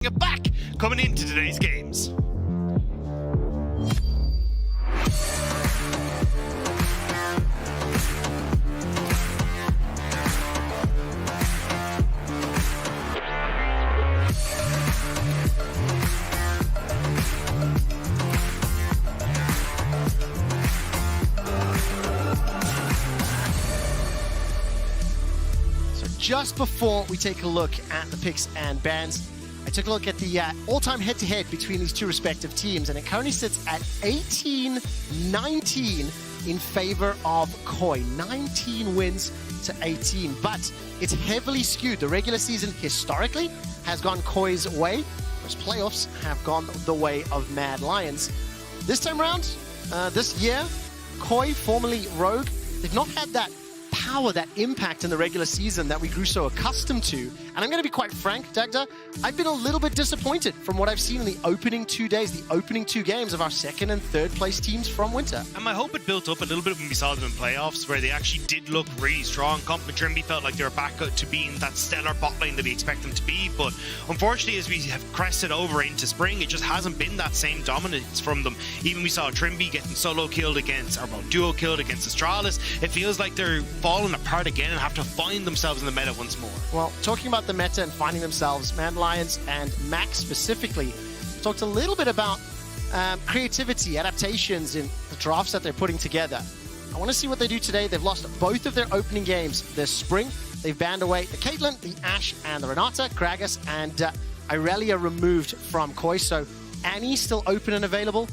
It back coming into today's games. Just before we take a look at the picks and bans, I took a look at the all-time head-to-head between these two respective teams, and it currently sits at 18-19 in favor of Koi. 19 wins to 18, but it's heavily skewed. The regular season historically has gone Koi's way, whereas playoffs have gone the way of Mad Lions. This time around, this year, Koi, formerly Rogue, they've not had that power, that impact in the regular season that we grew so accustomed to. And I'm going to be quite frank, Dagda, I've been a little bit disappointed from what I've seen in the opening 2 days, the opening 2 games of our second and third place teams from Winter. And my hope it built up a little bit when we saw them in playoffs, where they actually did look really strong. Comp and Trimby felt like they were back to being that stellar bot lane that we expect them to be. But unfortunately, as we have crested over into spring, it just hasn't been that same dominance from them. Even we saw Trimby getting solo killed against, or well, duo killed against Astralis. It feels like they're falling apart again and have to find themselves in the meta once more. Well, talking about the meta and finding themselves, Mad Lions and Max specifically talked a little bit about creativity, adaptations in the drafts that they're putting together. I want to see what they do today. They've lost both of their opening games this spring. They've banned away the Caitlyn, the Ashe, and the Renata. Gragas and Irelia removed from Koi, so Annie's still open and available.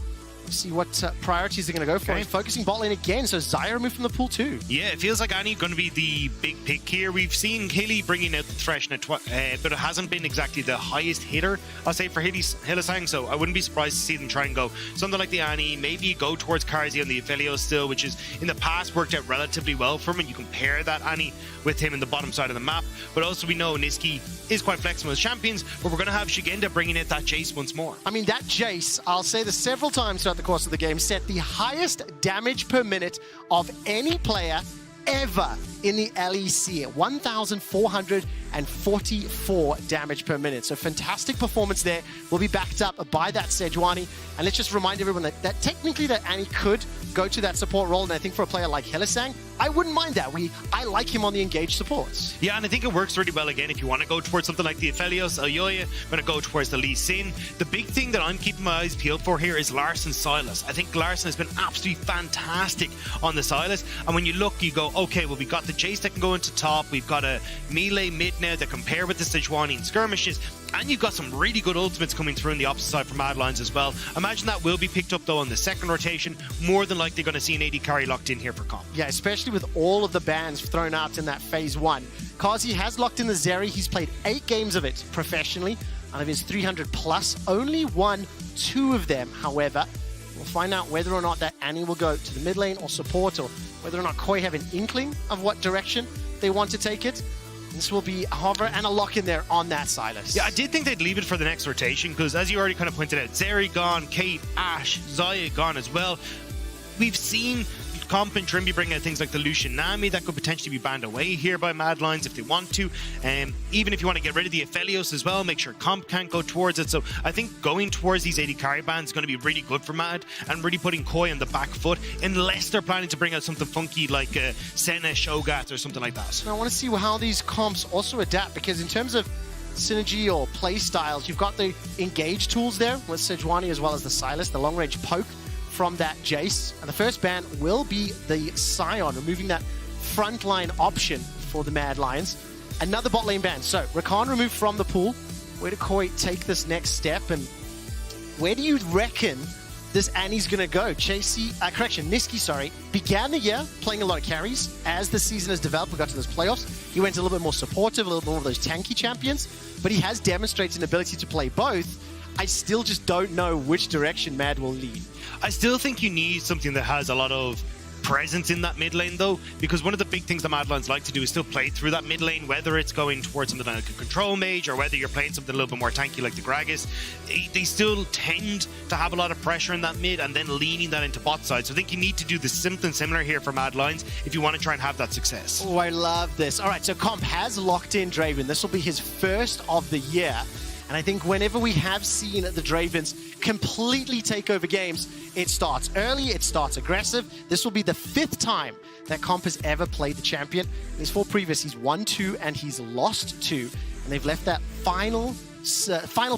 See what priorities they're going to go for. Okay. Focusing bot lane again, so Xayah removed from the pool too. Yeah, it feels like Annie going to be the big pick here. We've seen Hilly bringing out the Thresh, but it hasn't been exactly the highest hitter, I'll say, for Hylissang, so I wouldn't be surprised to see them try and go something like the Annie, maybe go towards Karzi on the Aphelios still, which is in the past worked out relatively well for him, and you compare that Annie with him in the bottom side of the map. But also we know Niski is quite flexible as champions, but we're going to have Shigenda bringing out that Jace once more. I mean, that Jace, I'll say this several times throughout the course of the game, set the highest damage per minute of any player ever in the LEC, 1,444 damage per minute. So fantastic performance there. Will be backed up by that Sejuani. And let's just remind everyone that technically that Annie could go to that support role. And I think for a player like Hylissang, I wouldn't mind that. I like him on the engaged supports. Yeah, and I think it works really well again if you want to go towards something like the Aphelios, Ayoya, going to go towards the Lee Sin. The big thing that I'm keeping my eyes peeled for here is Larson Sylas. I think Larson has been absolutely fantastic on the Sylas. And when you look, you go, okay, well, we got the Jace that can go into top. We've got a melee mid now that compare with the Sejuani in skirmishes. And you've got some really good ultimates coming through on the opposite side from Mad Lions as well. Imagine that will be picked up, though, on the second rotation. More than likely going to see an AD carry locked in here for comp. Yeah, especially with all of the bans thrown out in that phase 1. Kazi has locked in the Zeri. He's played 8 games of it professionally. Out of his 300 plus, only won 2 of them, however. We'll find out whether or not that Annie will go to the mid lane or support, or whether or not Koi have an inkling of what direction they want to take it. This will be a hover and a lock in there on that Sylas. Yeah, I did think they'd leave it for the next rotation, because as you already kind of pointed out, Zeri gone, Kate, Ashe, Xayah gone as well. We've seen Comp and Trimby bring out things like the Lucian Nami that could potentially be banned away here by Mad Lions if they want to. Even if you want to get rid of the Aphelios as well, make sure Comp can't go towards it. So I think going towards these AD carry bans is going to be really good for Mad, and really putting Koi on the back foot, unless they're planning to bring out something funky like Senna, Shogat, or something like that. Now, I want to see how these comps also adapt, because in terms of synergy or play styles, you've got the engage tools there with Sejuani as well as the Sylas, the long range poke from that Jace. And the first ban will be the Scion, removing that frontline option for the Mad Lions. Another bot lane ban. So Rakan removed from the pool. Where do Koi take this next step, and where do you reckon this Annie's gonna go? Niski, began the year playing a lot of carries. As the season has developed, we got to those playoffs, he went a little bit more supportive, a little more of those tanky champions, but he has demonstrated an ability to play both. I still just don't know which direction Mad will lead. I still think you need something that has a lot of presence in that mid lane, though, because one of the big things the Mad Lions like to do is still play through that mid lane, whether it's going towards something like a control mage or whether you're playing something a little bit more tanky like the Gragas. They still tend to have a lot of pressure in that mid and then leaning that into bot side. So I think you need to do something similar here for Mad Lions if you want to try and have that success. Oh, I love this. All right, so Comp has locked in Draven. This will be his first of the year. And I think whenever we have seen the Dravens completely take over games, it starts early, it starts aggressive. This will be the 5th time that Comp has ever played the champion. In his 4 previous, he's won 2 and he's lost 2. And they've left that final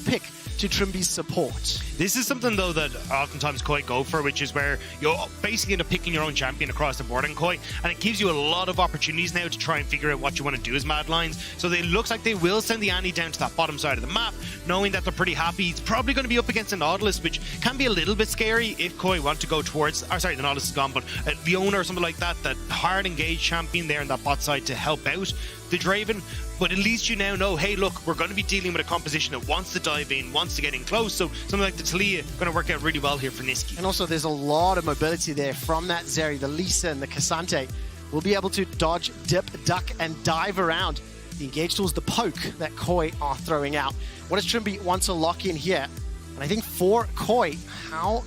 pick to Trimby's support. This is something, though, that oftentimes Koi go for, which is where you're basically end up picking your own champion across the board in Koi, and it gives you a lot of opportunities now to try and figure out what you want to do as Mad Lions. So it looks like they will send the Annie down to that bottom side of the map, knowing that they're pretty happy. It's probably going to be up against a Nautilus, which can be a little bit scary if Koi want to go towards, the Nautilus is gone, but Leona or something like that hard engaged champion there on that bot side to help out the Draven. But at least you now know, hey, look, we're going to be dealing with a composition that wants to dive in, wants to get in close. So something like the Talia going to work out really well here for Niski. And also there's a lot of mobility there from that Zeri, the Lisa and the Cassante. Will be able to dodge, dip, duck, and dive around the engage tools, the poke that Koi are throwing out. What does Trimby want to lock in here? And I think for Koi, how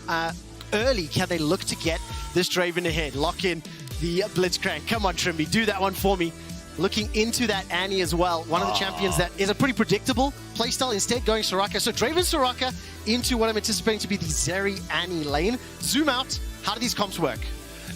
early can they look to get this Draven ahead? Lock in the Blitzcrank. Come on, Trimby, do that one for me. Looking into that Annie as well. One of the champions that is a pretty predictable playstyle, instead going Soraka. So Draven Soraka into what I'm anticipating to be the Zeri Annie lane. Zoom out. How do these comps work?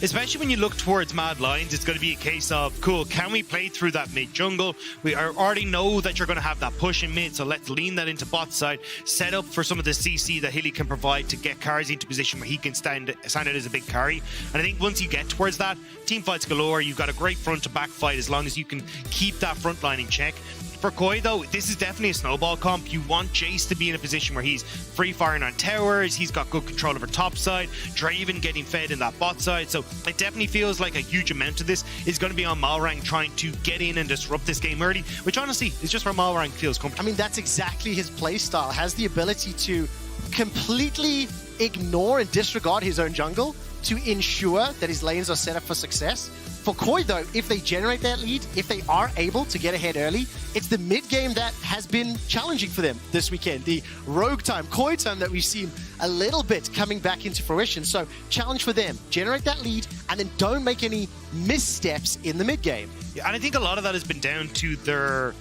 Especially when you look towards Mad Lions, it's going to be a case of, cool, can we play through that mid jungle? We already know that you're going to have that push in mid, so let's lean that into bot side, set up for some of the CC that Hilly can provide to get Karzi into position where he can stand out as a big carry. And I think once you get towards that, team fights galore, you've got a great front to back fight as long as you can keep that front line in check. For Koi, though, this is definitely a snowball comp. You want Jace to be in a position where he's free firing on towers, he's got good control over top side, Draven getting fed in that bot side. So it definitely feels like a huge amount of this is going to be on Malrang trying to get in and disrupt this game early, which honestly is just where Malrang feels comfortable. I mean, that's exactly his playstyle. Has the ability to completely ignore and disregard his own jungle to ensure that his lanes are set up for success. For Koi, though, if they generate that lead, if they are able to get ahead early, it's the mid game that has been challenging for them this weekend. The rogue time, Koi time that we've seen a little bit coming back into fruition. So challenge for them, generate that lead, and then don't make any missteps in the mid game. Yeah, and I think a lot of that has been down to their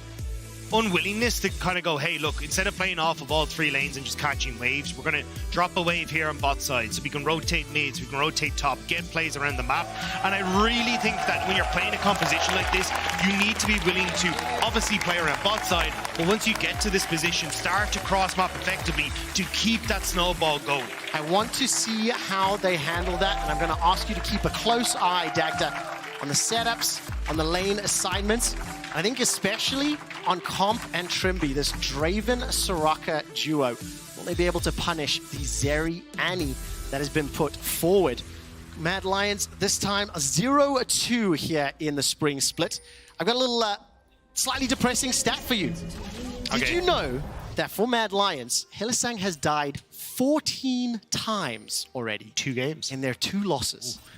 unwillingness to kind of go, hey, look, instead of playing off of all 3 lanes and just catching waves, we're going to drop a wave here on bot side so we can rotate mids, we can rotate top, get plays around the map. And I really think that when you're playing a composition like this, you need to be willing to obviously play around bot side, but once you get to this position, start to cross map effectively to keep that snowball going. I want to see how they handle that, and I'm going to ask you to keep a close eye, Dagda, on the setups, on the lane assignments. I think especially on Comp and Trimby, this Draven-Soraka duo, will they be able to punish the Zeri Annie that has been put forward? Mad Lions, this time a 0-2 here in the Spring Split. I've got a little slightly depressing stat for you. Did you know that for Mad Lions, Hylissang has died 14 times already? 2 games. In their 2 losses. Ooh.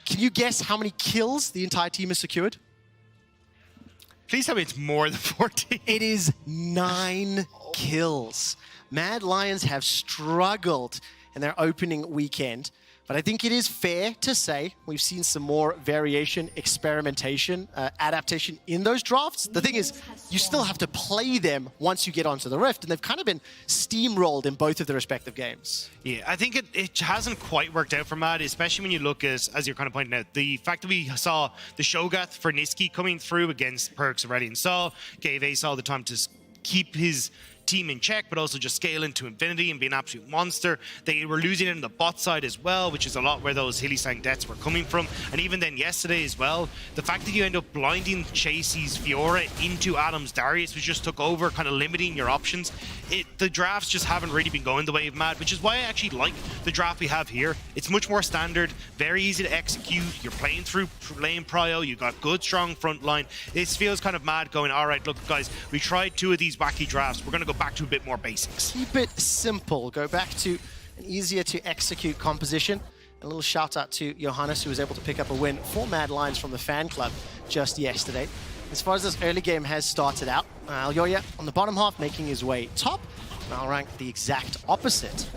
Can you guess how many kills the entire team has secured? Please tell me it's more than 14. It is 9 kills. Mad Lions have struggled in their opening weekend, but I think it is fair to say we've seen some more variation, experimentation, adaptation in those drafts. The thing is, you still have to play them once you get onto the Rift, and they've kind of been steamrolled in both of their respective games. Yeah, I think it hasn't quite worked out for Mad, especially when you look as you're kind of pointing out, the fact that we saw the Shogath for Niski coming through against Perks already and Saw, gave Ace all the time to keep his team in check, but also just scale into infinity and be an absolute monster. They were losing it in the bot side as well, which is a lot where those Hylissang deaths were coming from. And even then yesterday as well, the fact that you end up blinding Chasey's Fiora into Adam's Darius, which just took over, kind of limiting your options. The drafts just haven't really been going the way of Mad, which is why I actually like the draft we have here. It's much more standard, very easy to execute. You're playing through lane prio, you got good, strong front line. This feels kind of Mad going, all right, look, guys, we tried 2 of these wacky drafts. We're going to go back to a bit more basics. Keep it simple. Go back to an easier to execute composition. A little shout out to Johannes, who was able to pick up a win for Mad Lions from the fan club just yesterday. As far as this early game has started out, Alyoya on the bottom half making his way top. Malrank the exact opposite.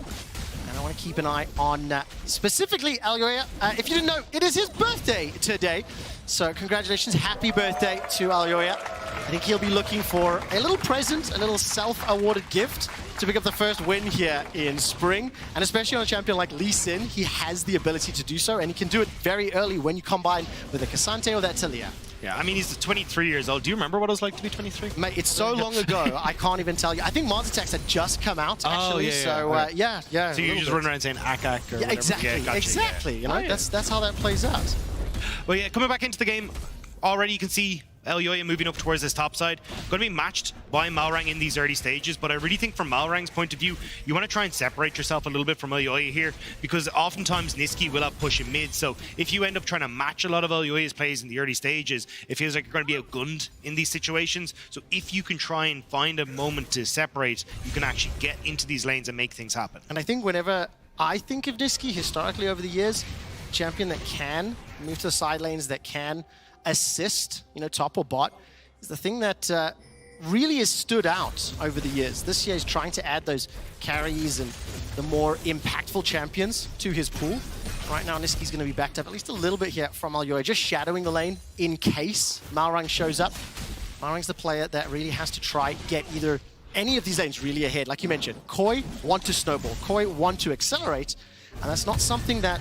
And I want to keep an eye on specifically Alyoya. If you didn't know, it is his birthday today. So congratulations, happy birthday to Alyoya. I think he'll be looking for a little present, a little self-awarded gift to pick up the first win here in Spring. And especially on a champion like Lee Sin, he has the ability to do so, and he can do it very early when you combine with a Cassante or that Talia. Yeah, I mean, he's 23 years old. Do you remember what it was like to be 23? Mate, it's so long ago, I can't even tell you. I think Mars Attacks had just come out, actually. Yeah. So you just run around saying Akak or whatever. Exactly, yeah, gotcha, exactly. You know, that's how that plays out. Well, yeah, coming back into the game, already you can see Elyoya moving up towards this top side. Going to be matched by Malrang in these early stages, but I really think from Malrang's point of view, you want to try and separate yourself a little bit from Elyoya here, because oftentimes Niski will have push in mid, so if you end up trying to match a lot of Elyoya's plays in the early stages, it feels like you're going to be outgunned in these situations. So if you can try and find a moment to separate, you can actually get into these lanes and make things happen. And I think whenever I think of Niski, historically over the years, champion that can move to the side lanes, that can assist, you know, top or bot, is the thing that really has stood out over the years. This year he's trying to add those carries and the more impactful champions to his pool. Right now Niski's going to be backed up at least a little bit here from Elyoya, just shadowing the lane in case Malrang shows up. Malrang's the player that really has to try get either any of these lanes really ahead. Like you mentioned, Koi want to snowball, Koi want to accelerate, and that's not something that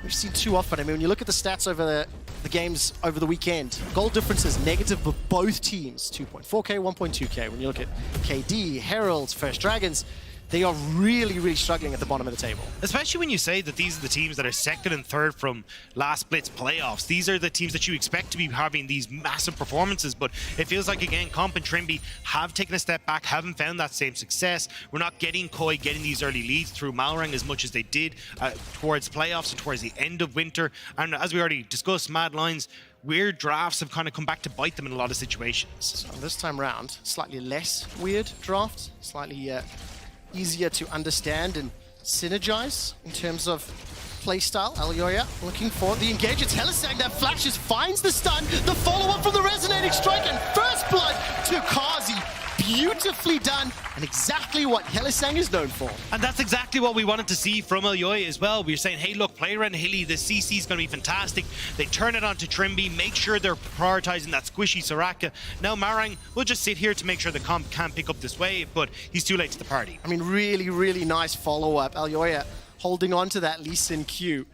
we've seen too often. I mean, when you look at the stats over the games over the weekend, goal differences negative for both teams, 2.4k, 1.2k. When you look at KD, Heralds, First Dragons, they are really, really struggling at the bottom of the table. Especially when you say that these are the teams that are second and third from last split's playoffs. These are the teams that you expect to be having these massive performances, but it feels like, again, Comp and Trimby have taken a step back, haven't found that same success. We're not getting Koi getting these early leads through Malrang as much as they did towards playoffs and towards the end of winter. And as we already discussed, Mad Lions, weird drafts have kind of come back to bite them in a lot of situations. So this time round, slightly less weird draft, slightly easier to understand and synergize in terms of playstyle. Elyoya looking for the engage. It's Helisang that flashes, finds the stun, the follow-up from the resonating strike, and first blood to Kazi. Beautifully done, and exactly what Helisang is known for. And that's exactly what we wanted to see from Elyoya as well. We were saying, hey, look, play around Hilly, the CC is going to be fantastic. They turn it on to Trimby, make sure they're prioritizing that squishy Soraka. Now Marang will just sit here to make sure the Comp can't pick up this wave, but he's too late to the party. I mean, really, really nice follow-up. Elyoya holding on to that Lee Sin Q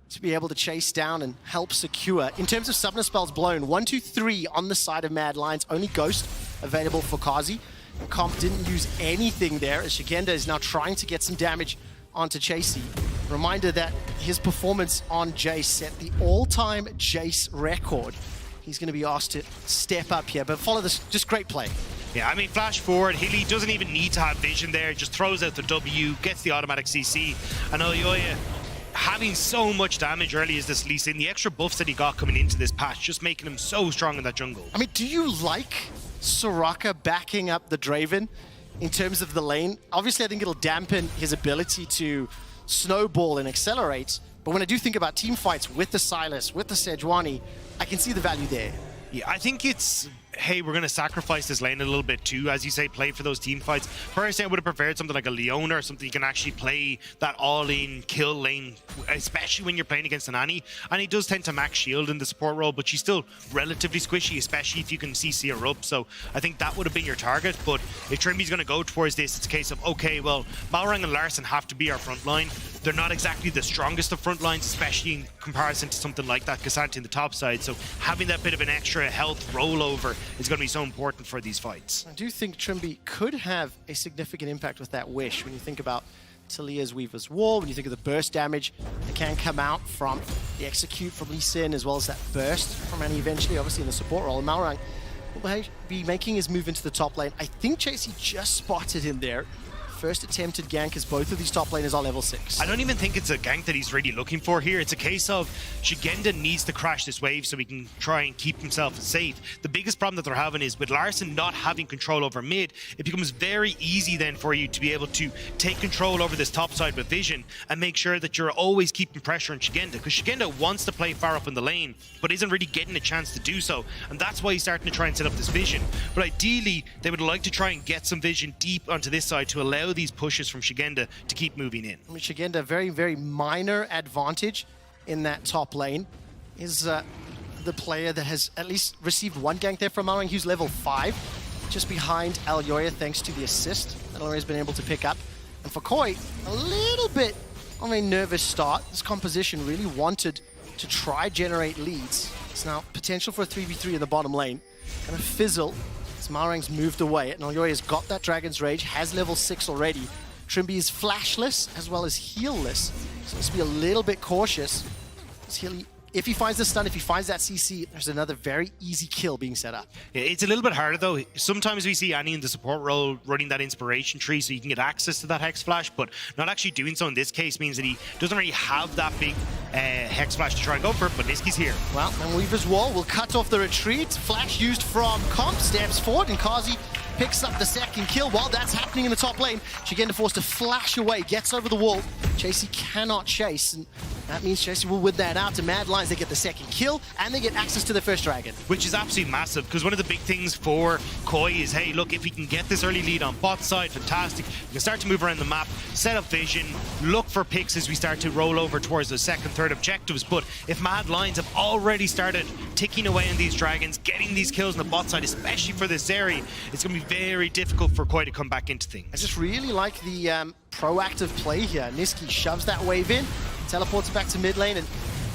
to be able to chase down and help secure. In terms of Summoner Spells blown, 1, 2, 3 on the side of Mad Lions, only Ghost available for Kazi. Comp didn't use anything there as Shigenda is now trying to get some damage onto Chasey. Reminder that his performance on Jace set the all-time Jace record. He's going to be asked to step up here, but follow this, just great play. Yeah, I mean, flash forward, Hilly doesn't even need to have vision there, just throws out the W, gets the automatic CC, and Elyoya having so much damage early as this Lee Sin, the extra buffs that he got coming into this patch, just making him so strong in that jungle. I mean, do you like Soraka backing up the Draven in terms of the lane? Obviously, I think it'll dampen his ability to snowball and accelerate, but when I do think about team fights with the Sylas, with the Sejuani, I can see the value there. Yeah, I think it's, hey, we're going to sacrifice this lane a little bit too, as you say, play for those team fights. Personally, I would have preferred something like a Leona or something you can actually play that all-in kill lane, especially when you're playing against an Annie. And he does tend to max shield in the support role, but she's still relatively squishy, especially if you can CC her up. So I think that would have been your target. But if Trimby's going to go towards this, it's a case of, okay, well, Malrang and Larson have to be our front line. They're not exactly the strongest of front lines, especially in comparison to something like that Cassante in the top side. So having that bit of an extra health rollover is going to be so important for these fights. I do think Trimby could have a significant impact with that wish when you think about Talia's Weaver's Wall, when you think of the burst damage that can come out from the execute from Lee Sin, as well as that burst from Annie eventually, obviously in the support role. And Malrang will be making his move into the top lane. I think Chasey just spotted him there. First attempted gank as both of these top laners are level 6. I don't even think it's a gank that he's really looking for here. It's a case of Shigenda needs to crash this wave so he can try and keep himself safe. The biggest problem that they're having is with Larson not having control over mid, it becomes very easy then for you to be able to take control over this top side with vision and make sure that you're always keeping pressure on Shigenda, because Shigenda wants to play far up in the lane but isn't really getting a chance to do so, and that's why he's starting to try and set up this vision. But ideally they would like to try and get some vision deep onto this side to allow these pushes from Shigenda to keep moving in. I mean, Shigenda, very, very minor advantage in that top lane. His the player that has at least received one gank there from Malrang, who's level 5, just behind Alyoya thanks to the assist that Alyoya's been able to pick up. And for Koi, a little bit of a nervous start. This composition really wanted to try generate leads. It's now potential for a 3v3 in the bottom lane. Gonna fizzle as Malrang's moved away, and Alyoya's got that Dragon's Rage, has level 6 already. Trimby is flashless as well as healless, so let's be a little bit cautious. If he finds the stun, if he finds that CC, there's another very easy kill being set up. Yeah, it's a little bit harder though. Sometimes we see Annie in the support role running that inspiration tree so you can get access to that Hex Flash, but not actually doing so in this case means that he doesn't really have that big Hex Flash to try and go for it, but Niski's here. Well, and Weaver's Wall will cut off the retreat. Flash used from Comp, steps forward, and Kazi picks up the second kill. While that's happening in the top lane, Shigenda forced to flash away, gets over the wall. Chasey cannot chase, and that means Chasey will win that out to Mad Lions. They get the second kill, and they get access to their first dragon. Which is absolutely massive, because one of the big things for Koi is, hey, look, if we can get this early lead on bot side, fantastic. We can start to move around the map, set up vision, look for picks as we start to roll over towards the second, third objectives. But if Mad Lions have already started ticking away on these dragons, getting these kills on the bot side, especially for this area, it's going to be very difficult for Koi to come back into things. I just really like the proactive play here. Niski shoves that wave in, teleports back to mid lane, and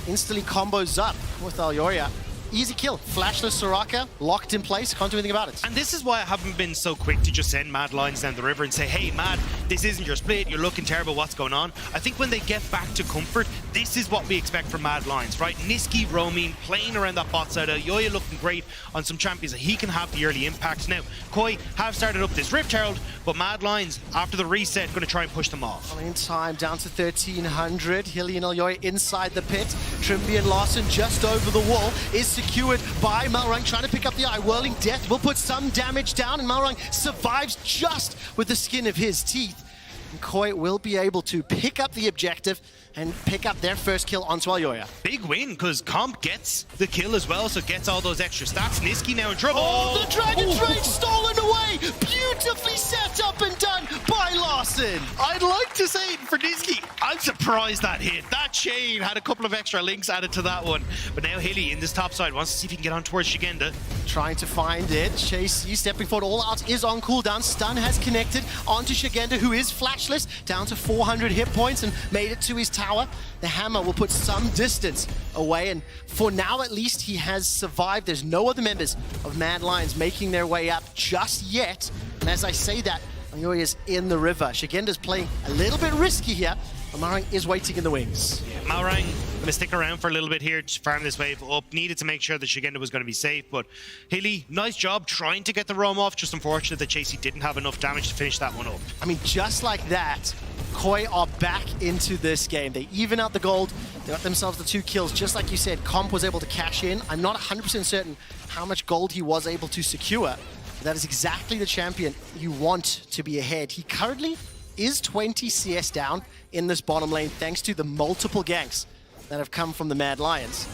instantly combos up with Alyoya. Easy kill. Flashless Soraka, locked in place, can't do anything about it. And this is why I haven't been so quick to just send Mad Lions down the river and say, hey, Mad, this isn't your split, you're looking terrible, what's going on? I think when they get back to comfort, this is what we expect from Mad Lions, right? Niski roaming, playing around that bot side, Alyoya looking great on some champions that he can have the early impacts. Now, Koi have started up this Rift Herald, but Mad Lions, after the reset, going to try and push them off. In time, down to 1300. Hilly and Alyoya inside the pit. Trimby and Larson just over the wall is secured by Malrang, trying to pick up the eye. Whirling Death will put some damage down, and Malrang survives just with the skin of his teeth. And Koi will be able to pick up the objective and pick up their first kill onto Alyoya. Big win, because Comp gets the kill as well, so gets all those extra stats. Niski now in trouble. Oh, the Dragon's Rage stolen away! Beautifully set up and done by Larson. I'd like to say it for Niski. I'm surprised that hit. That chain had a couple of extra links added to that one. But now Hilly in this top side wants to see if he can get on towards Shigenda. Trying to find it. Chasey stepping forward. All out is on cooldown. Stun has connected onto Shigenda, who is flashless, down to 400 hit points and made it to his tower. The hammer will put some distance away, and for now at least he has survived. There's no other members of Mad Lions making their way up just yet. And as I say that, Alyoya's in the river. Shigenda's playing a little bit risky here, but Malrang is waiting in the wings. Yeah, Malrang going to stick around for a little bit here to farm this wave up. Needed to make sure that Shigenda was going to be safe, but Hilly, nice job trying to get the roam off. Just unfortunate that Chasey didn't have enough damage to finish that one up. I mean, just like that, Koi are back into this game. They even out the gold. They got themselves the 2 kills. Just like you said, Comp was able to cash in. I'm not 100% certain how much gold he was able to secure. But that is exactly the champion you want to be ahead. He currently is 20 CS down in this bottom lane thanks to the multiple ganks that have come from the Mad Lions.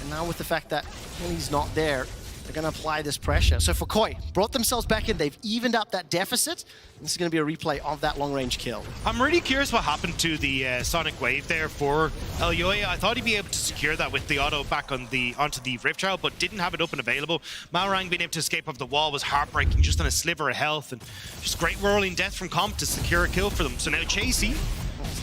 And now with the fact that Hilly's not there, they're going to apply this pressure. So for Koi, brought themselves back in. They've evened up that deficit. This is going to be a replay of that long-range kill. I'm really curious what happened to the Sonic Wave there for Alyoya. I thought he'd be able to secure that with the auto back on onto the Rift Child, but didn't have it up and available. Malrang being able to escape off the wall was heartbreaking, just on a sliver of health, and just great rolling death from Comp to secure a kill for them. So now Chasey.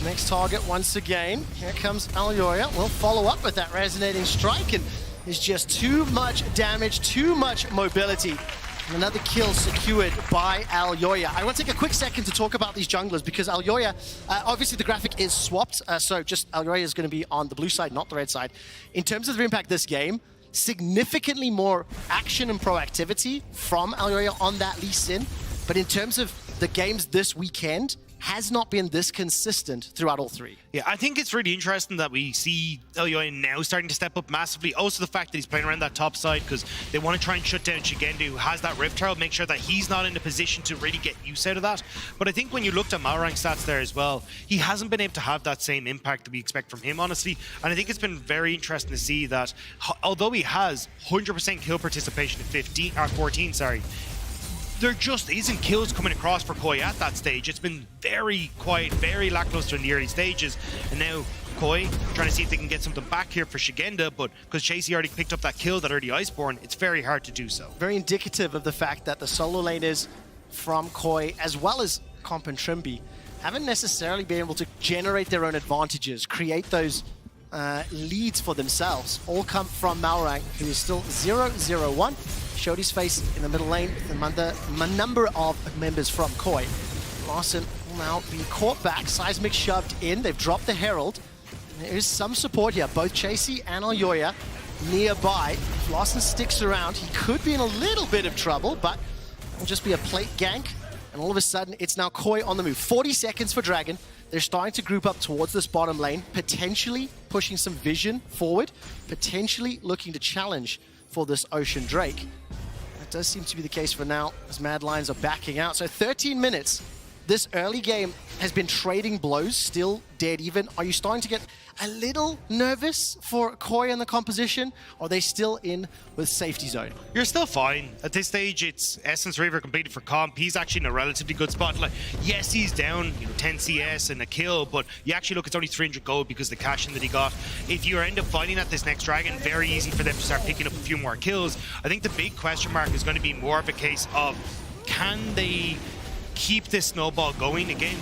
Next target once again. Here comes Alyoya. We'll follow up with that resonating strike, and there's just too much damage, too much mobility. And another kill secured by Alyoya. I want to take a quick second to talk about these junglers because Alyoya, obviously the graphic is swapped, so just Alyoya is going to be on the blue side, not the red side. In terms of their impact this game, significantly more action and proactivity from Alyoya on that Lee Sin. But in terms of the games this weekend, has not been this consistent throughout all 3. Yeah, I think it's really interesting that we see Alyoya now starting to step up massively. Also the fact that he's playing around that top side because they want to try and shut down Shigenda, who has that Rift Herald, make sure that he's not in a position to really get use out of that. But I think when you looked at Malrang's stats there as well, he hasn't been able to have that same impact that we expect from him, honestly. And I think it's been very interesting to see that although he has 100% kill participation at 14, there just isn't kills coming across for Koi at that stage. It's been very quiet, very lackluster in the early stages, and now Koi trying to see if they can get something back here for Shigenda, but because Chasey already picked up that kill, that early Iceborne, it's very hard to do so. Very indicative of the fact that the solo laners from Koi, as well as Comp and Trimby, haven't necessarily been able to generate their own advantages, create those leads for themselves. All come from Malrang, who is still 0-0-1. Showed his face in the middle lane with a number of members from Koi. Larssen will now be caught back, Seismic shoved in, they've dropped the Herald. There is some support here, both Chasey and Alyoya nearby. If Larssen sticks around, he could be in a little bit of trouble, but it'll just be a plate gank. And all of a sudden, it's now Koi on the move. 40 seconds for Dragon. They're starting to group up towards this bottom lane, potentially pushing some vision forward, potentially looking to challenge for this Ocean Drake. That does seem to be the case for now, as Mad Lions are backing out. So 13 minutes. This early game has been trading blows, still dead even. Are you starting to get a little nervous for Koi and the composition? Or are they still in with safety zone? You're still fine. At this stage, it's Essence Reaver completed for Comp. He's actually in a relatively good spot. Like, yes, he's down 10 CS and a kill, but you actually look, it's only 300 gold because of the cash in that he got. If you end up fighting at this next Dragon, very easy for them to start picking up a few more kills. I think the big question mark is going to be more of a case of, can they keep this snowball going? Again,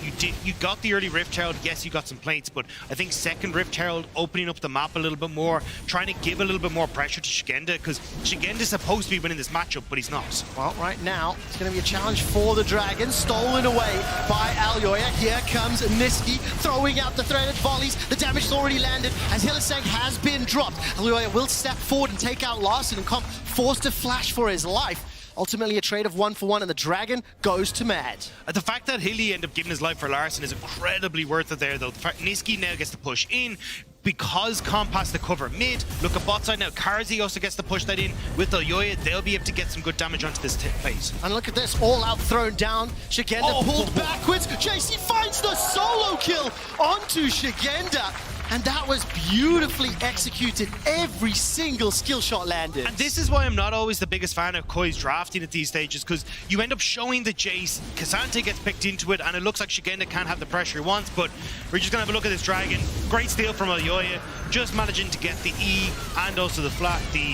you got the early Rift Herald, yes, you got some plates, but I think second Rift Herald opening up the map a little bit more, trying to give a little bit more pressure to Shigenda, because Shigenda's supposed to be winning this matchup, but he's not. Well, right now, it's going to be a challenge for the Dragon, stolen away by Alyoya. Here comes Niski, throwing out the threaded volleys. The damage has already landed, as Hylissang has been dropped. Alyoya will step forward and take out Larssen, and Comp forced to flash for his life. Ultimately, a trade of 1-for-1, and the Dragon goes to Mad. The fact that Hilly ended up giving his life for Larssen is incredibly worth it there, though. The fact Niski now gets to push in, because Comp has to cover mid. Look at bot side now. Karzi also gets to push that in. With Alyoya, they'll be able to get some good damage onto this phase. And look at this, all out thrown down. Shigenda pulled backwards. JC finds the solo kill onto Shigenda. And that was beautifully executed. Every single skill shot landed. And this is why I'm not always the biggest fan of Koi's drafting at these stages, because you end up showing the Jace, K'Sante gets picked into it, and it looks like Shigenda can't have the pressure he wants, but we're just going to have a look at this Dragon. Great steal from Alyoya, just managing to get the E and also the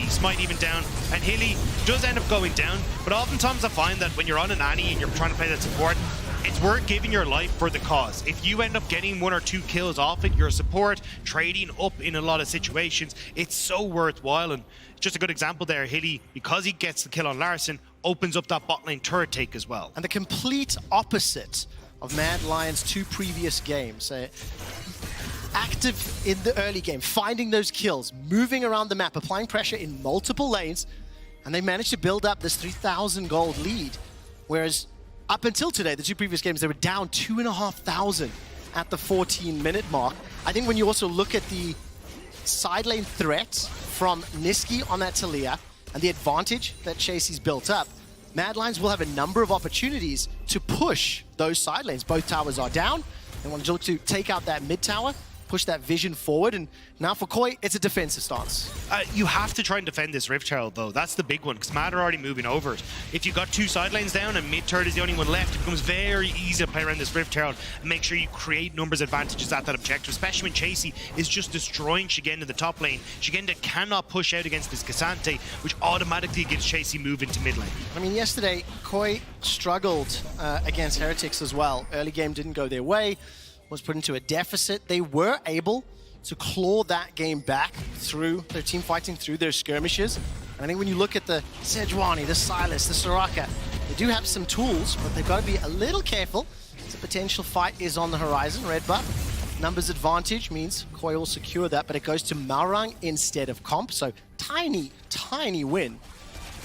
smite even down. And Hilly does end up going down, but oftentimes I find that when you're on an Annie and you're trying to play that support, it's worth giving your life for the cause. If you end up getting 1 or 2 kills off it, your support, trading up in a lot of situations, it's so worthwhile. And just a good example there, Hilly, because he gets the kill on Larssen, opens up that bot lane turret take as well. And the complete opposite of Mad Lions' 2 previous games. Active in the early game, finding those kills, moving around the map, applying pressure in multiple lanes, and they managed to build up this 3,000 gold lead. Whereas up until today, the 2 previous games, they were down 2,500 at the 14-minute mark. I think when you also look at the side lane threat from Niski on that Taliyah and the advantage that Chasey's built up, Mad Lions will have a number of opportunities to push those side lanes. Both towers are down. They want to look to take out that mid tower, push that vision forward, and now for Koi, it's a defensive stance. You have to try and defend this Rift Herald, though. That's the big one, because Mad are already moving over it. If you got 2 side lanes down and mid turret is the only one left, it becomes very easy to play around this Rift Herald and make sure you create numbers advantages at that objective, especially when Chasey is just destroying Shigenda in the top lane. Shigenda cannot push out against this K'Sante, which automatically gives Chasey move into mid lane. I mean, yesterday, Koi struggled against Heretics as well. Early game didn't go their way, was put into a deficit. They were able to claw that game back through their team fighting, through their skirmishes. And I think when you look at the Sejuani, the Sylas, the Soraka, they do have some tools, but they've got to be a little careful. The potential fight is on the horizon. Red buff, numbers advantage means Koi will secure that, but it goes to Malrang instead of Comp. So tiny, tiny win.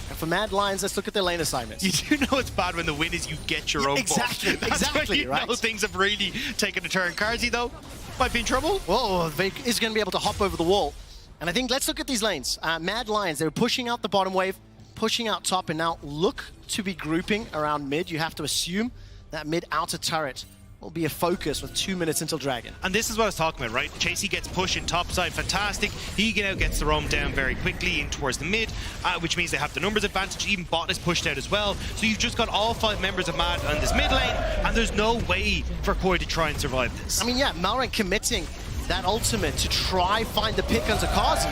And for Mad Lions, let's look at their lane assignments. You do know it's bad when the win is you get your own exactly, buff. That's exactly, when you right? know things have really taken a turn. Karzi, though, might be in trouble. Whoa, Vic is going to be able to hop over the wall. And I think, let's look at these lanes. Mad Lions, they were pushing out the bottom wave, pushing out top, and now look to be grouping around mid. You have to assume that mid outer turret will be a focus with 2 minutes until Dragon. And this is what I was talking about, right? Chasey gets pushed in topside, fantastic. He now gets the roam down very quickly in towards the mid, which means they have the numbers advantage. Even Bot is pushed out as well. So you've just got all 5 members of Mad on this mid lane, and there's no way for Koi to try and survive this. I mean, yeah, Malrang committing that ultimate to try find the pick onto Kazi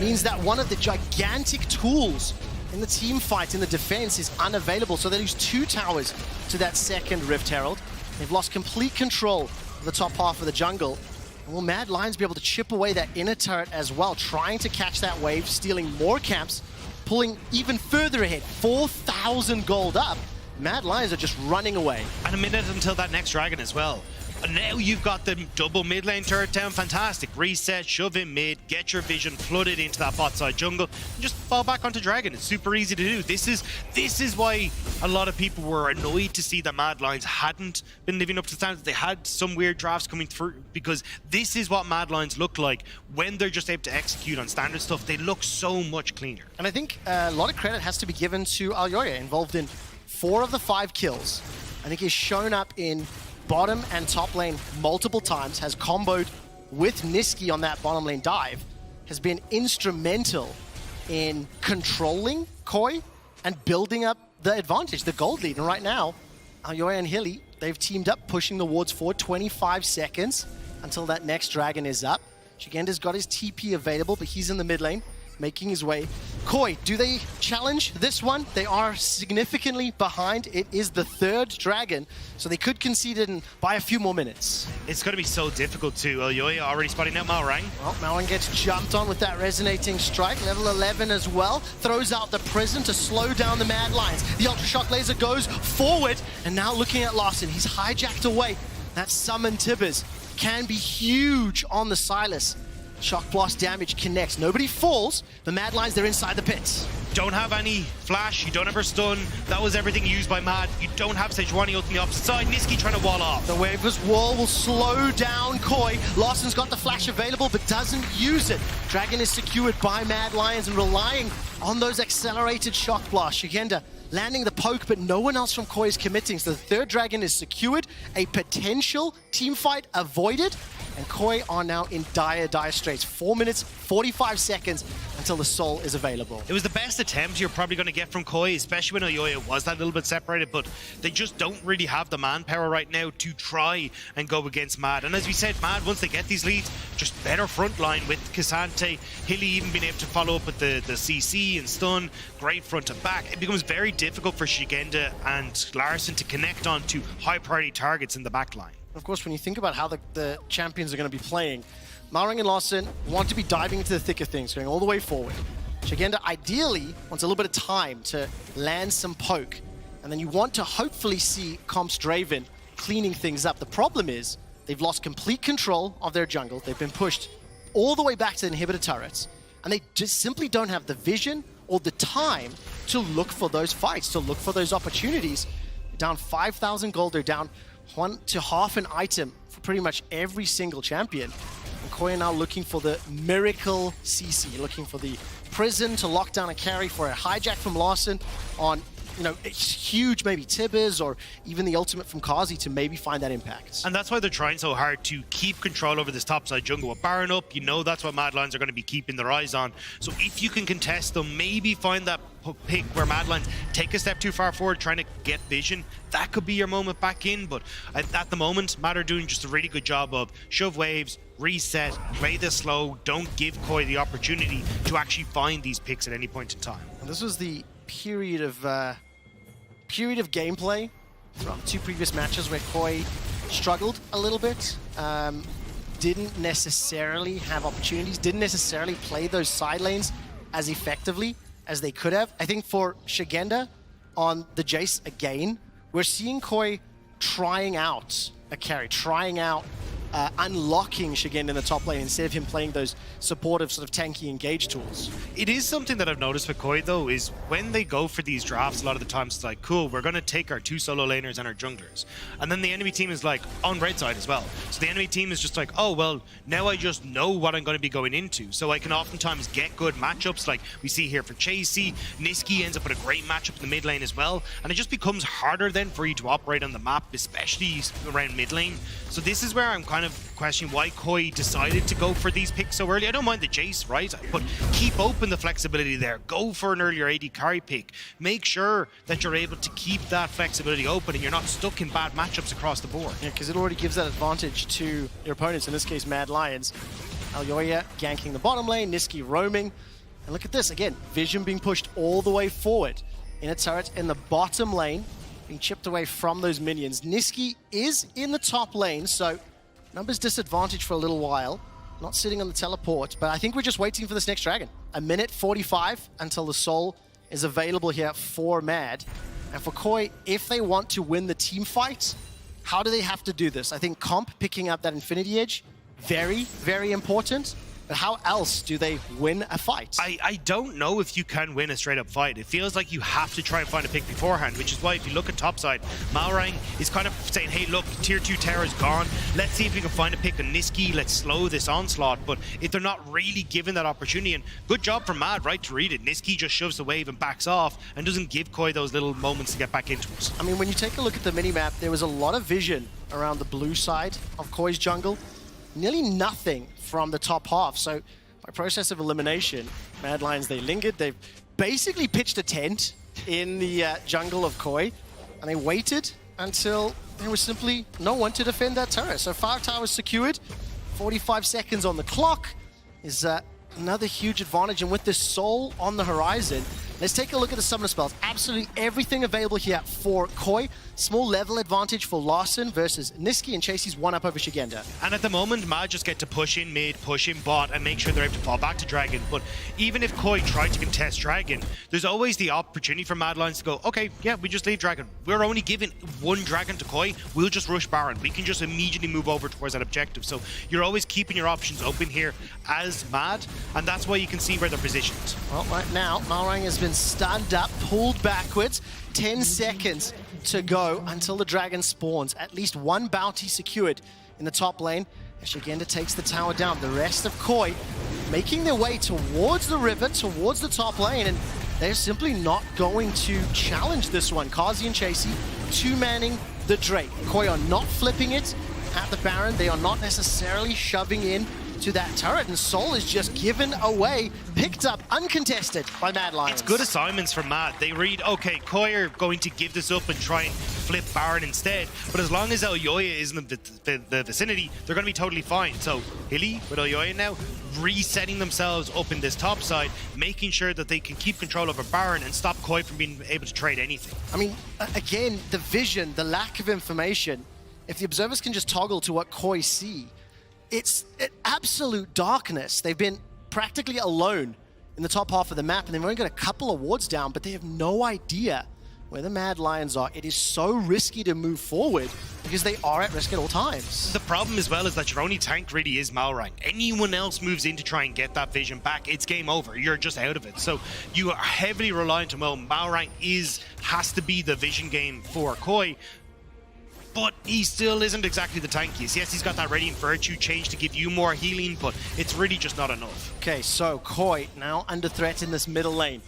means that one of the gigantic tools in the team fight, in the defense, is unavailable. So they lose 2 towers to that second Rift Herald. They've lost complete control of the top half of the jungle. And will Mad Lions be able to chip away that inner turret as well, trying to catch that wave, stealing more camps, pulling even further ahead, 4,000 gold up. Mad Lions are just running away. And a minute until that next Dragon as well. And now you've got the double mid lane turret down, fantastic. Reset, shove in mid, get your vision flooded into that bot side jungle, and just fall back onto Dragon. It's super easy to do. This is why a lot of people were annoyed to see that Mad Lions hadn't been living up to standards. They had some weird drafts coming through, because this is what Mad Lions look like when they're just able to execute on standard stuff. They look so much cleaner. And I think a lot of credit has to be given to Alyoya, involved in 4 of the 5 kills. I think he's shown up in bottom and top lane multiple times, has comboed with Niski on that bottom lane dive, has been instrumental in controlling Koi and building up the advantage, the gold lead. And right now, Alyoya and Hilly, they've teamed up, pushing the wards forward 25 seconds until that next Dragon is up. Shigenda's got his TP available, but he's in the mid lane, making his way. Koi, do they challenge this one? They are significantly behind. It is the 3rd Dragon, so they could concede it by a few more minutes. It's going to be so difficult too. Alyoya already spotting out Malrang. Well, Malrang gets jumped on with that resonating strike. Level 11 as well. Throws out the prison to slow down the Mad Lions. The Ultra Shock Laser goes forward, and now looking at Larson. He's hijacked away. That summon Tibbers can be huge on the Sylas. Shock Blast damage connects. Nobody falls. The Mad Lions, they're inside the pits. Don't have any flash, you don't have her stun. That was everything used by Mad. You don't have Sejuani out on the opposite side. Niski trying to wall off. The Waver's Wall will slow down Koi. Lawson's got the flash available, but doesn't use it. Dragon is secured by Mad Lions and relying on those accelerated Shock Blasts. Shigenda landing the poke, but no one else from Koi is committing. So the 3rd Dragon is secured. A potential team fight avoided. And Koi are now in dire straits. 4 minutes, 45 seconds until the soul is available. It was the best attempt you're probably going to get from Koi, especially when Alyoya was that little bit separated, but they just don't really have the manpower right now to try and go against Mad. And as we said, Mad, once they get these leads, just better front line with K'Sante, Hilly even being able to follow up with the CC and stun, great front and back. It becomes very difficult for Shigenda and Larson to connect on to high priority targets in the back line. Of course, when you think about how the champions are going to be playing, Malrang and Larson want to be diving into the thick of things, going all the way forward. Shigenda ideally wants a little bit of time to land some poke, and then you want to hopefully see Comp's Draven cleaning things up. The problem is they've lost complete control of their jungle. They've been pushed all the way back to the inhibitor turrets, and they just simply don't have the vision or the time to look for those fights, to look for those opportunities. They're down 5,000 gold, they're down 1 to half an item for pretty much every single champion. And Koi are now looking for the miracle CC, looking for the prison to lock down a carry, for a hijack from Larson on, you know, huge maybe Tibbers, or even the ultimate from Kazi to maybe find that impact. And that's why they're trying so hard to keep control over this topside jungle. With Baron up, you know that's what Mad Lions are going to be keeping their eyes on. So if you can contest them, maybe find that pick where Mad Lions take a step too far forward trying to get vision, that could be your moment back in. But at the moment, Mad are doing just a really good job of shove waves, reset, play this slow, don't give Koi the opportunity to actually find these picks at any point in time. And this was the period of gameplay throughout the 2 previous matches where Koi struggled a little bit, didn't necessarily have opportunities, didn't necessarily play those side lanes as effectively as they could have. I think for Shigenda on the Jace again, we're seeing Koi trying out a carry, trying out unlocking Shigen in the top lane instead of him playing those supportive sort of tanky engage tools. It is something that I've noticed with Koi though, is when they go for these drafts, a lot of the times it's like, cool, we're going to take our 2 solo laners and our junglers. And then the enemy team is like, on red side as well. So the enemy team is just like, oh, well, now I just know what I'm going to be going into. So I can oftentimes get good matchups like we see here for Chasey. Niski ends up with a great matchup in the mid lane as well. And it just becomes harder then for you to operate on the map, especially around mid lane. So this is where I'm kind of questioning why Koi decided to go for these picks so early. I don't mind the Jace, right? But keep open the flexibility there. Go for an earlier AD carry pick. Make sure that you're able to keep that flexibility open and you're not stuck in bad matchups across the board. Yeah, because it already gives that advantage to your opponents, in this case Mad Lions. Alyoya ganking the bottom lane, Niski roaming. And look at this, again, Vision being pushed all the way forward. In a turret in the bottom lane, being chipped away from those minions. Niski is in the top lane, so numbers disadvantage for a little while. Not sitting on the teleport, but I think we're just waiting for this next dragon. 1:45 until the soul is available here for Mad. And for Koi, if they want to win the team fight, how do they have to do this? I think Comp picking up that Infinity Edge, very, very important. But how else do they win a fight? I don't know if you can win a straight up fight. It feels like you have to try and find a pick beforehand, which is why if you look at topside, Malrang is kind of saying, hey, look, tier 2 tower is gone. Let's see if we can find a pick on Niski. Let's slow this onslaught. But if they're not really given that opportunity, and good job from Mad, right, to read it. Niski just shoves the wave and backs off and doesn't give Koi those little moments to get back into it. I mean, when you take a look at the minimap, there was a lot of vision around the blue side of Koi's jungle. Nearly nothing from the top half. So by process of elimination, Mad Lions, they lingered. They've basically pitched a tent in the jungle of Koi, and they waited until there was simply no one to defend that turret. So Fire Tower is secured. 45 seconds on the clock is another huge advantage. And with this soul on the horizon, let's take a look at the summoner spells. Absolutely everything available here for Koi. Small level advantage for Larson versus Niski, and Chasey's one up over Shigenda. And at the moment, Mad just get to push in mid, push in bot, and make sure they're able to fall back to Dragon. But even if Koi tried to contest Dragon, there's always the opportunity for Mad Lions to go, okay, yeah, we just leave Dragon. We're only giving one Dragon to Koi. We'll just rush Baron. We can just immediately move over towards that objective. So you're always keeping your options open here as Mad, and that's why you can see where they're positioned. Well, right now, Malrang has been stunned up, pulled backwards. 10 seconds to go until the dragon spawns. At least one bounty secured in the top lane. And Shigenda takes the tower down. The rest of Koi making their way towards the river, towards the top lane, and they're simply not going to challenge this one. Kazi and Chasey two-manning the Drake. Koi are not flipping it at the Baron. They are not necessarily shoving in to that turret, and Soul is just given away, picked up, uncontested by Mad Lions. It's good assignments from Mad. They read, okay, Koi are going to give this up and try and flip Baron instead, but as long as Alyoya is in the vicinity, they're going to be totally fine. So Hilly with Alyoya now, resetting themselves up in this top side, making sure that they can keep control over Baron and stop Koi from being able to trade anything. I mean, again, the vision, the lack of information, if the observers can just toggle to what Koi see, it's absolute darkness. They've been practically alone in the top half of the map, and they've only got a couple of wards down, but they have no idea where the Mad Lions are. It is so risky to move forward because they are at risk at all times. The problem as well is that your only tank really is Malrang. Anyone else moves in to try and get that vision back, it's game over. You're just out of it. So you are heavily reliant on, well, Malrang has to be the vision game for Koi, but he still isn't exactly the tankiest. Yes, he's got that Radiant Virtue change to give you more healing, but it's really just not enough. Okay, so Koi now under threat in this middle lane.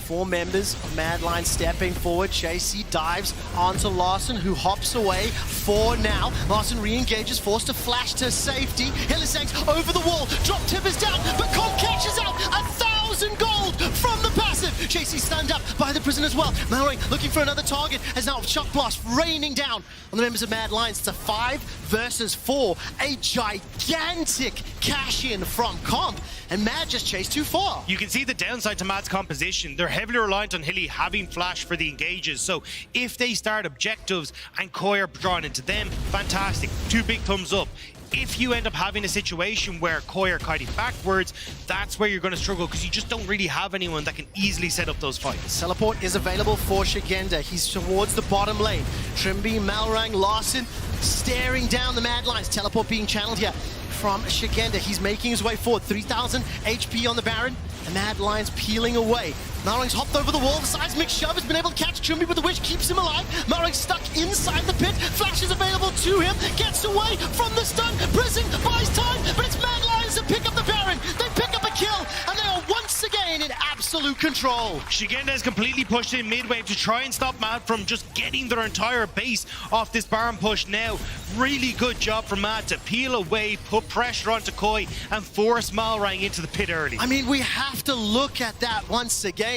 4 members of Mad Lions stepping forward. Chasey dives onto Larson, who hops away for now. Larson re-engages, forced to flash to safety. Helisangs over the wall, drop tippers down, but Comp catches out 1,000 gold from the passive. Chasey stunned up by the prison as well. Mallory looking for another target as now Shock Blast raining down on the members of Mad Lions. It's a 5 versus 4. A gigantic cash-in from Comp, and Mad just chased too far. You can see the downside to Mad's composition. They're heavily reliant on Hilly having flash for the engages, so if they start objectives and Koi are drawn into them, fantastic. 2 big thumbs up. if you end up having a situation where Koi are kiting backwards, that's where you're going to struggle because you just don't really have anyone that can easily set up those fights. Teleport is available for Shigenda. He's towards the bottom lane. Trimby, Malrang, Larson staring down the Mad Lions. Teleport being channeled here from Shigenda. He's making his way forward. 3,000 HP on the Baron. The Mad Lions peeling away. Malrang's hopped over the wall. The seismic shove has been able to catch Trimby with the wish, keeps him alive. Malrang's stuck inside the pit. Flash is available to him. Gets away from the stun. Prison buys time, but it's Mad Lions that pick up the Baron. They pick up a kill, and they are once again in absolute control. Shigenda has completely pushed in mid-wave to try and stop Mad from just getting their entire base off this Baron push now. Really good job from Mad to peel away, put pressure onto Koi, and force Malrang into the pit early. I mean, we have to look at that once again.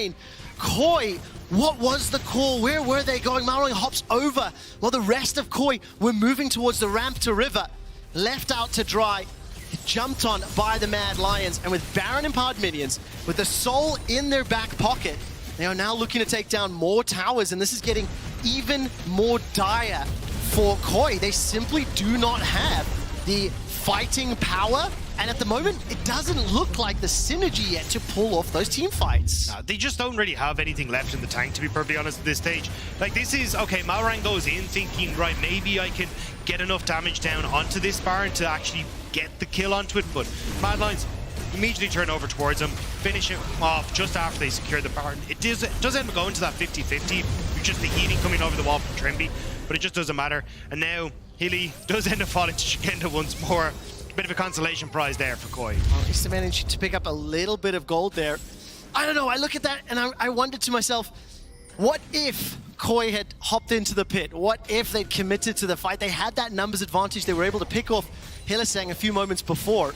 Koi, what was the call? Where were they going? Malrang hops over while the rest of Koi were moving towards the ramp to river. Left out to dry. Jumped on by the Mad Lions, and with Baron empowered minions, with the soul in their back pocket, they are now looking to take down more towers, and this is getting even more dire for Koi. They simply do not have the fighting power, and at the moment, it doesn't look like the synergy yet to pull off those team fights. They just don't really have anything left in the tank, to be perfectly honest, at this stage. Like, this is, okay, Malrang goes in thinking, right, maybe I can get enough damage down onto this Baron to actually get the kill onto it, but Mad Lions immediately turn over towards him, finish him off just after they secure the Baron. It does end up going to that 50-50, with just the healing coming over the wall from Trimby, but it just doesn't matter. And now, Hilly does end up falling to Shigenda once more. Bit of a consolation prize there for Koi. Well, he's managed to pick up a little bit of gold there. I don't know, I look at that and I wondered to myself, what if Koi had hopped into the pit? What if they'd committed to the fight? They had that numbers advantage. They were able to pick off Hylissang a few moments before.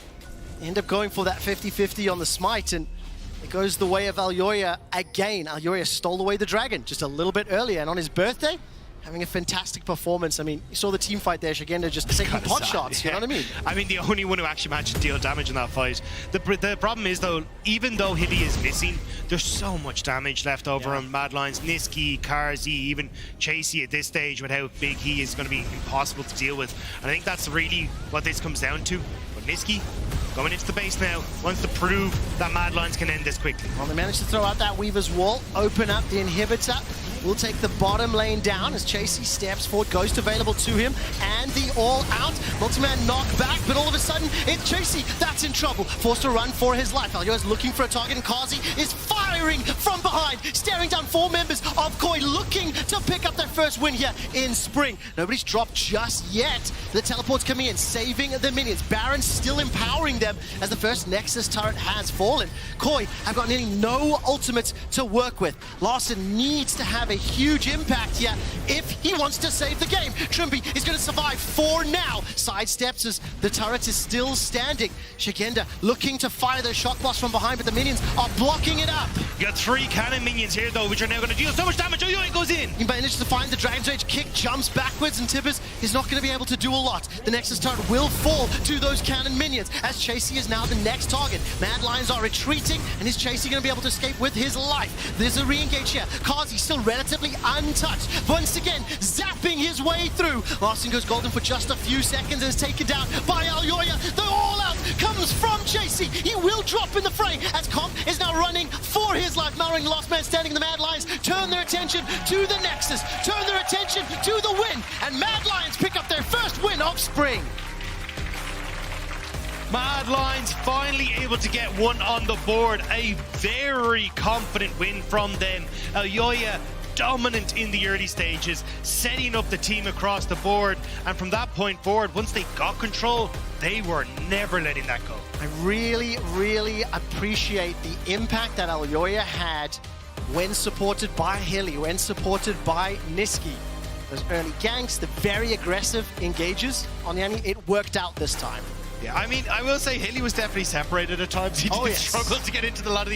They end up going for that 50-50 on the smite, and it goes the way of Alyoya again. Alyoya stole away the dragon just a little bit earlier, and on his birthday, having a fantastic performance. I mean, you saw the team fight there, Shigenda just taking pot shots, you know what I mean? I mean, the only one who actually managed to deal damage in that fight. The problem is, though, even though Hilly is missing, there's so much damage left over him. Mad Lions, Niski, Karzi, even Chasey at this stage with how big he is going to be impossible to deal with. And I think that's really what this comes down to. But Niski, going into the base now, wants to prove that Mad Lions can end this quickly. Well, they managed to throw out that Weaver's Wall, open up the inhibitor. We'll take the bottom lane down as Chasey steps forward. Ghost available to him, and the all-out multi-man knockback, but all of a sudden, it's Chasey that's in trouble. Forced to run for his life. Alyoa's looking for a target, and Kazi is firing from behind, staring down 4 members of Koi, looking to pick up their first win here in Spring. Nobody's dropped just yet. The teleport's coming in, saving the minions. Baron still empowering them as the first Nexus turret has fallen. Koi have got nearly no ultimates to work with. Larson needs to have a huge impact here if he wants to save the game. Trimby is going to survive for now. Sidesteps as the turret is still standing. Shigenda looking to fire those shock blasts from behind, but the minions are blocking it up. You got 3 cannon minions here, though, which are now going to deal so much damage. Oh, it goes in. He managed to find the Dragon's Rage kick, jumps backwards, and Tibbers is not going to be able to do a lot. The Nexus turret will fall to those cannon minions as Chasey is now the next target. Mad Lions are retreating, and is Chasey going to be able to escape with his life? There's a re-engage here. Kazi still relatively untouched. Once again, zapping his way through. Larson goes golden for just a few seconds and is taken down by Alyoya. The all-out comes from Chasey. He will drop in the fray as Comp is now running for his life. Malrang, last man standing. The Mad Lions turn their attention to the Nexus, turn their attention to the win, and Mad Lions pick up their first win of Spring. Mad Lions finally able to get one on the board. A very confident win from them. Alyoya dominant in the early stages, setting up the team across the board, and from that point forward, once they got control, they were never letting that go. I really, really appreciate the impact that Alyoya had when supported by Hilly, when supported by Niski. Those early ganks, the very aggressive engages on the enemy, it worked out this time. Yeah, I mean, I will say Hilly was definitely separated at times. He did struggle to get into the lot of